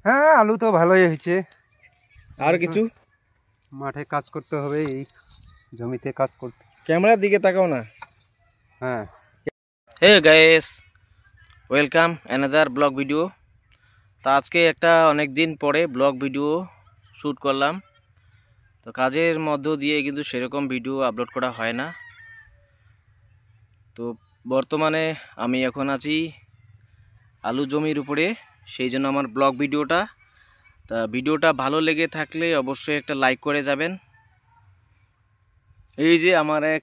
হ্যাঁ, আলু তো ভালোই হয়েছে। আর কিছু মাঠে কাজ করতে হবে, এই জমিতে কাজ করতে। ক্যামেরার দিকে তাকাও না। হ্যাঁ, hey guys, welcome another blog video. তা আজকে একটা অনেক দিন পরে ব্লগ ভিডিও শ্যুট করলাম। তো কাজের মধ্য দিয়ে কিন্তু সেরকম ভিডিও আপলোড করা হয় না। তো বর্তমানে আমি এখন আছি আলু জমির উপরে, সেই জন্য আমার ব্লগ ভিডিওটা। তা ভিডিওটা ভালো লেগে থাকলে অবশ্যই একটা লাইক করে যাবেন। এই যে আমার এক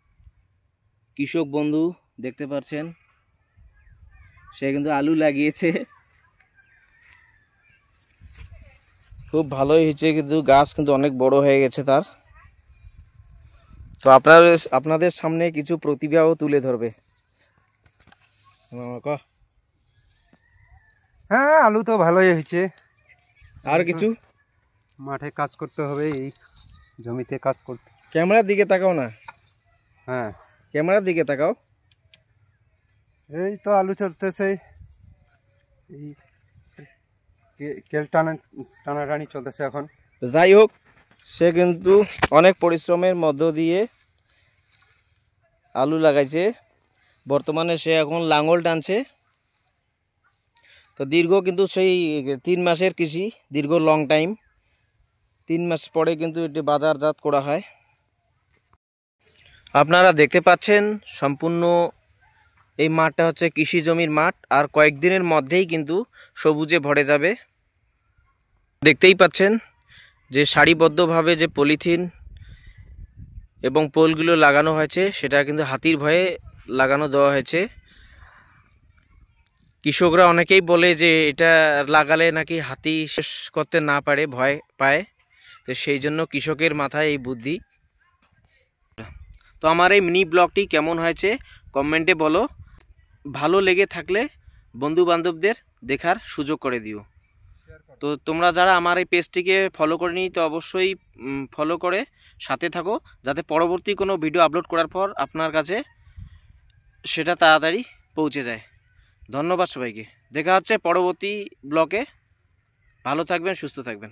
কৃষক বন্ধু দেখতে পাচ্ছেন, সে কিন্তু আলু লাগিয়েছে, খুব ভালোই হয়েছে, কিন্তু গাছ কিন্তু অনেক বড় হয়ে গেছে তার। তো আপনাদের সামনে কিছু প্রতিভাও তুলে ধরবে। হ্যাঁ, আলু তো ভালোই হয়েছে। আর কিছু মাঠে কাজ করতে হবে, এই জমিতে কাজ করতে। ক্যামেরার দিকে তাকাও না। হ্যাঁ, ক্যামেরার দিকে তাকাও। এই তো আলু চলতেছে, এই টানাটানি চলতেছে এখন। যাই হোক, সে কিন্তু অনেক পরিশ্রমের মধ্য দিয়ে আলু লাগাইছে। বর্তমানে সে এখন লাঙল টানছে। তো দীর্ঘ কিন্তু সেই 3 মাসের কৃষি, দীর্ঘ লং টাইম। 3 মাস পরে কিন্তু এটি বাজারজাত করা হয়। আপনারা দেখতে পাচ্ছেন সম্পূর্ণ এই মাঠটা হচ্ছে কৃষি জমির মাঠ, আর কয়েকদিনের মধ্যেই কিন্তু সবুজে ভরে যাবে। দেখতেই পাচ্ছেন যে সারিবদ্ধভাবে যে পলিথিন এবং পোলগুলো লাগানো হয়েছে, সেটা কিন্তু হাতির ভয়ে লাগানো দেওয়া হয়েছে। কৃষকরা অনেকেই বলে যে এটা লাগালে নাকি হাতি শেষ করতে না পারে, ভয় পায়। তো সেই জন্য কৃষকের মাথায় এই বুদ্ধি। তো আমার এই মিনি ব্লগটি কেমন হয়েছে কমেন্টে বলো। ভালো লেগে থাকলে বন্ধু বান্ধবদের দেখার সুযোগ করে দিও। তো তোমরা যারা আমার এই পেজটিকে ফলো করে নি, তো অবশ্যই ফলো করে সাথে থাকো, যাতে পরবর্তী কোনো ভিডিও আপলোড করার পর আপনার কাছে সেটা তাড়াতাড়ি পৌঁছে যায়। ধন্যবাদ সবাইকে। দেখা হচ্ছে পরবর্তী ব্লগে। ভালো থাকবেন, সুস্থ থাকবেন।